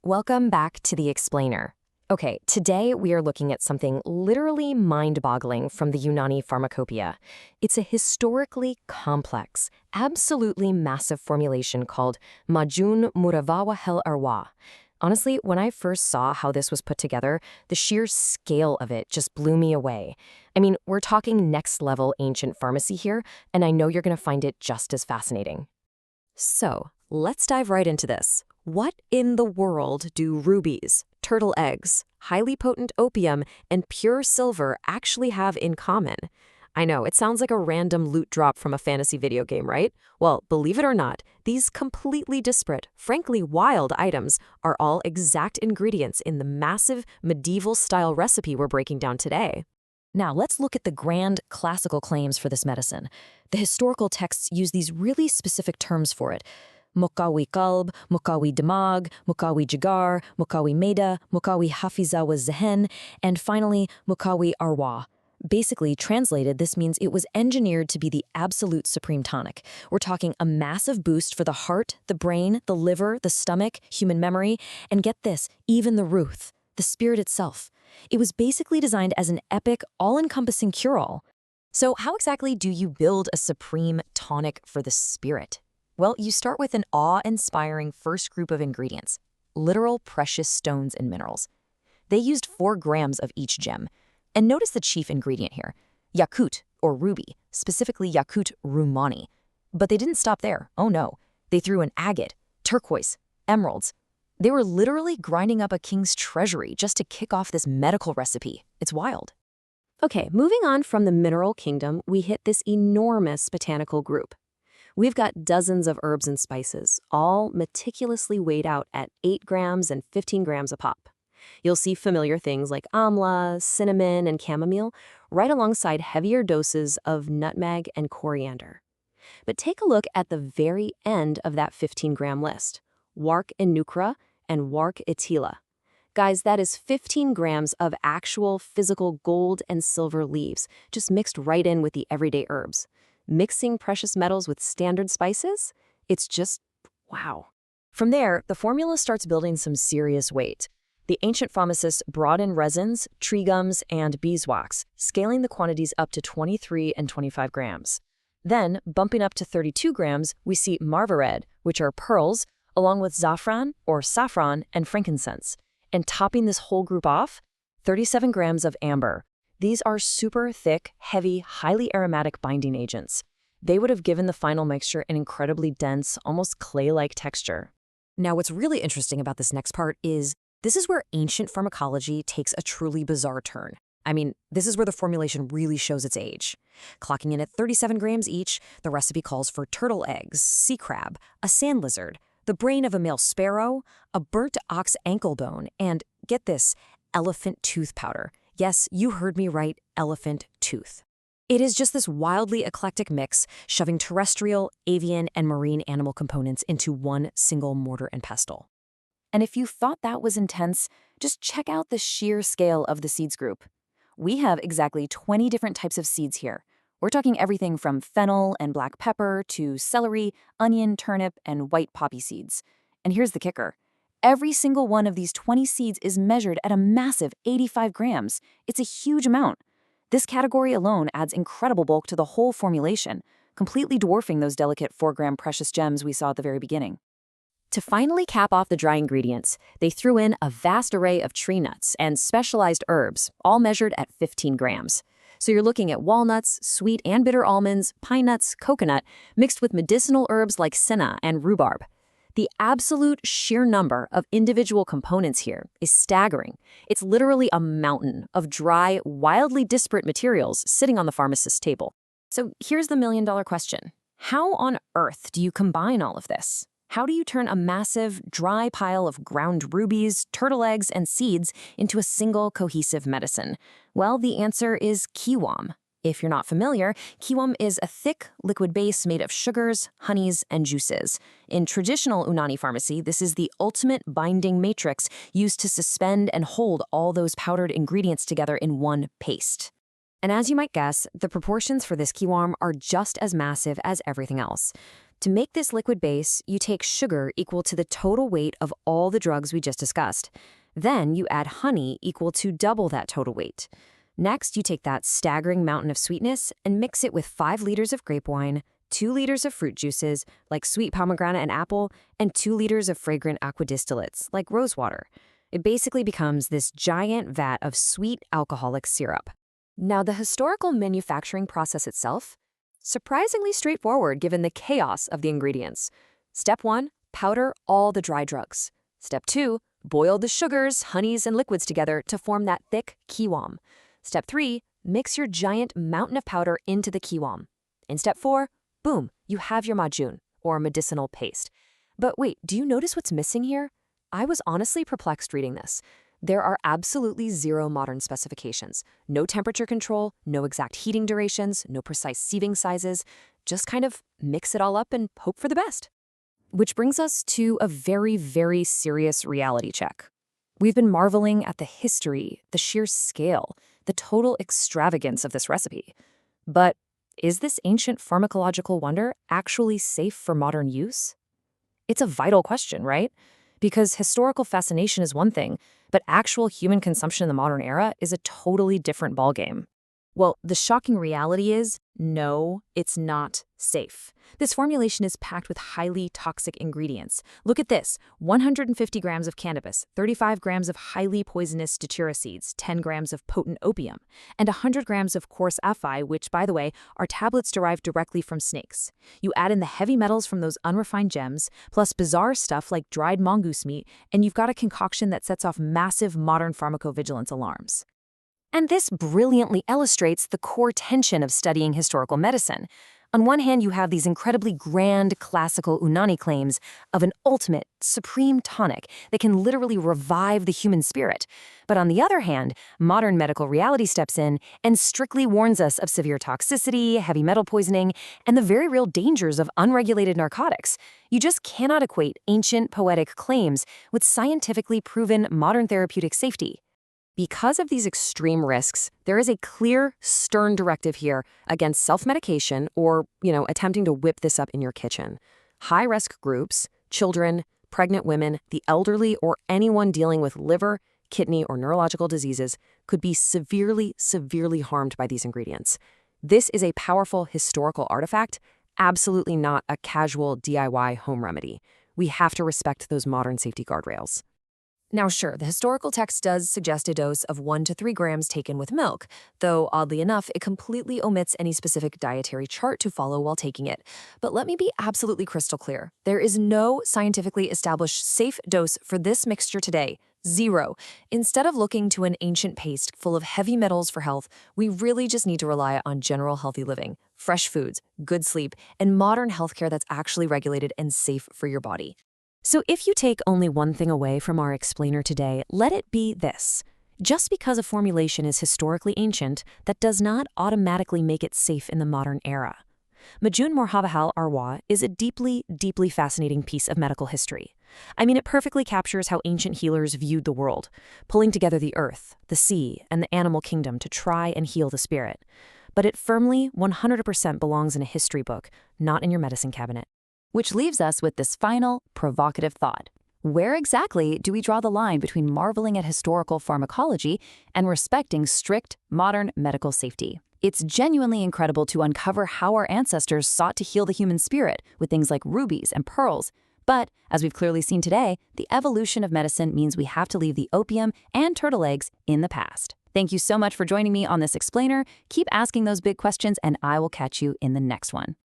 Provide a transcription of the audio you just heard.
Welcome back to The Explainer. Okay, today we are looking at something literally mind-boggling from the Unani pharmacopoeia. It's a historically complex, absolutely massive formulation called Majoon Muravvahul Arwah. Honestly, when I first saw how this was put together, the sheer scale of it just blew me away. I mean, we're talking next-level ancient pharmacy here, and I know you're going to find it just as fascinating. So, let's dive right into this. What in the world do rubies, turtle eggs, highly potent opium, and pure silver actually have in common? I know, it sounds like a random loot drop from a fantasy video game, right? Well, believe it or not, these completely disparate, frankly wild items are all exact ingredients in the massive medieval-style recipe we're breaking down today. Now, let's look at the grand classical claims for this medicine. The historical texts use these really specific terms for it. Mukawi kalb, mukawi damag, mukawi jigar, mukawi meda, mukawi hafiza wa zehen, and finally, mukawi arwah. Basically, translated, this means it was engineered to be the absolute supreme tonic. We're talking a massive boost for the heart, the brain, the liver, the stomach, human memory, and get this, even the ruth, the spirit itself. It was basically designed as an epic, all-encompassing cure-all. So how exactly do you build a supreme tonic for the spirit? Well, you start with an awe-inspiring first group of ingredients, literal precious stones and minerals. They used 4 grams of each gem. And notice the chief ingredient here, yakut, or ruby, specifically yakut rumani. But they didn't stop there. Oh no, they threw in agate, turquoise, emeralds. They were literally grinding up a king's treasury just to kick off this medical recipe. It's wild. Okay, moving on from the mineral kingdom, we hit this enormous botanical group. We've got dozens of herbs and spices, all meticulously weighed out at 8 grams and 15 grams a pop. You'll see familiar things like amla, cinnamon, and chamomile, right alongside heavier doses of nutmeg and coriander. But take a look at the very end of that 15-gram list, wark inukra and wark etila. Guys, that is 15 grams of actual physical gold and silver leaves, just mixed right in with the everyday herbs. Mixing precious metals with standard spices? It's just wow. From there, the formula starts building some serious weight. The ancient pharmacists brought in resins, tree gums, and beeswax, scaling the quantities up to 23 and 25 grams. Then, bumping up to 32 grams, we see marvarid, which are pearls, along with zafran, or saffron, and frankincense. And topping this whole group off, 37 grams of amber. These are super thick, heavy, highly aromatic binding agents. They would have given the final mixture an incredibly dense, almost clay-like texture. Now, what's really interesting about this next part is this is where ancient pharmacology takes a truly bizarre turn. I mean, this is where the formulation really shows its age. Clocking in at 37 grams each, the recipe calls for turtle eggs, sea crab, a sand lizard, the brain of a male sparrow, a burnt ox ankle bone, and, get this, elephant tooth powder. Yes, you heard me right, elephant tooth. It is just this wildly eclectic mix, shoving terrestrial, avian, and marine animal components into one single mortar and pestle. And if you thought that was intense, just check out the sheer scale of the seeds group. We have exactly 20 different types of seeds here. We're talking everything from fennel and black pepper to celery, onion, turnip, and white poppy seeds. And here's the kicker. Every single one of these 20 seeds is measured at a massive 85 grams. It's a huge amount. This category alone adds incredible bulk to the whole formulation, completely dwarfing those delicate 4-gram precious gems we saw at the very beginning. To finally cap off the dry ingredients, they threw in a vast array of tree nuts and specialized herbs, all measured at 15 grams. So you're looking at walnuts, sweet and bitter almonds, pine nuts, coconut, mixed with medicinal herbs like senna and rhubarb. The absolute sheer number of individual components here is staggering. It's literally a mountain of dry, wildly disparate materials sitting on the pharmacist's table. So here's the million-dollar question. How on earth do you combine all of this? How do you turn a massive, dry pile of ground rubies, turtle eggs, and seeds into a single cohesive medicine? Well, the answer is kiwam. If you're not familiar, kiwam is a thick, liquid base made of sugars, honeys, and juices. In traditional Unani pharmacy, this is the ultimate binding matrix used to suspend and hold all those powdered ingredients together in one paste. And as you might guess, the proportions for this kiwam are just as massive as everything else. To make this liquid base, you take sugar equal to the total weight of all the drugs we just discussed. Then you add honey equal to double that total weight. Next, you take that staggering mountain of sweetness and mix it with 5 liters of grape wine, 2 liters of fruit juices, like sweet pomegranate and apple, and 2 liters of fragrant aqua distillates, like rosewater. It basically becomes this giant vat of sweet alcoholic syrup. Now, the historical manufacturing process itself? Surprisingly straightforward given the chaos of the ingredients. Step 1, powder all the dry drugs. Step 2, boil the sugars, honeys, and liquids together to form that thick kiwam. Step 3, mix your giant mountain of powder into the kiwam. In step 4, boom, you have your Majoon, or medicinal paste. But wait, do you notice what's missing here? I was honestly perplexed reading this. There are absolutely 0 modern specifications. No temperature control, no exact heating durations, no precise sieving sizes. Just kind of mix it all up and hope for the best. Which brings us to a very, very serious reality check. We've been marveling at the history, the sheer scale, the total extravagance of this recipe. But is this ancient pharmacological wonder actually safe for modern use? It's a vital question, right? Because historical fascination is one thing, but actual human consumption in the modern era is a totally different ballgame. Well, the shocking reality is, no, it's not safe. This formulation is packed with highly toxic ingredients. Look at this, 150 grams of cannabis, 35 grams of highly poisonous datura seeds, 10 grams of potent opium, and 100 grams of coarse aphai, which, by the way, are tablets derived directly from snakes. You add in the heavy metals from those unrefined gems, plus bizarre stuff like dried mongoose meat, and you've got a concoction that sets off massive modern pharmacovigilance alarms. And this brilliantly illustrates the core tension of studying historical medicine. On one hand, you have these incredibly grand classical Unani claims of an ultimate, supreme tonic that can literally revive the human spirit. But on the other hand, modern medical reality steps in and strictly warns us of severe toxicity, heavy metal poisoning, and the very real dangers of unregulated narcotics. You just cannot equate ancient poetic claims with scientifically proven modern therapeutic safety. Because of these extreme risks, there is a clear, stern directive here against self-medication or, attempting to whip this up in your kitchen. High-risk groups, children, pregnant women, the elderly, or anyone dealing with liver, kidney, or neurological diseases could be severely, severely harmed by these ingredients. This is a powerful historical artifact, absolutely not a casual DIY home remedy. We have to respect those modern safety guardrails. Now sure, the historical text does suggest a dose of 1 to 3 grams taken with milk, though oddly enough, it completely omits any specific dietary chart to follow while taking it. But let me be absolutely crystal clear. There is no scientifically established safe dose for this mixture today. 0. Instead of looking to an ancient paste full of heavy metals for health, we really just need to rely on general healthy living, fresh foods, good sleep, and modern healthcare that's actually regulated and safe for your body. So if you take only one thing away from our explainer today, let it be this. Just because a formulation is historically ancient, that does not automatically make it safe in the modern era. Majun Muravvahul Arwah is a deeply, deeply fascinating piece of medical history. I mean, it perfectly captures how ancient healers viewed the world, pulling together the earth, the sea, and the animal kingdom to try and heal the spirit. But it firmly, 100% belongs in a history book, not in your medicine cabinet. Which leaves us with this final, provocative thought. Where exactly do we draw the line between marveling at historical pharmacology and respecting strict, modern medical safety? It's genuinely incredible to uncover how our ancestors sought to heal the human spirit with things like rubies and pearls. But, as we've clearly seen today, the evolution of medicine means we have to leave the opium and turtle eggs in the past. Thank you so much for joining me on this explainer. Keep asking those big questions, and I will catch you in the next one.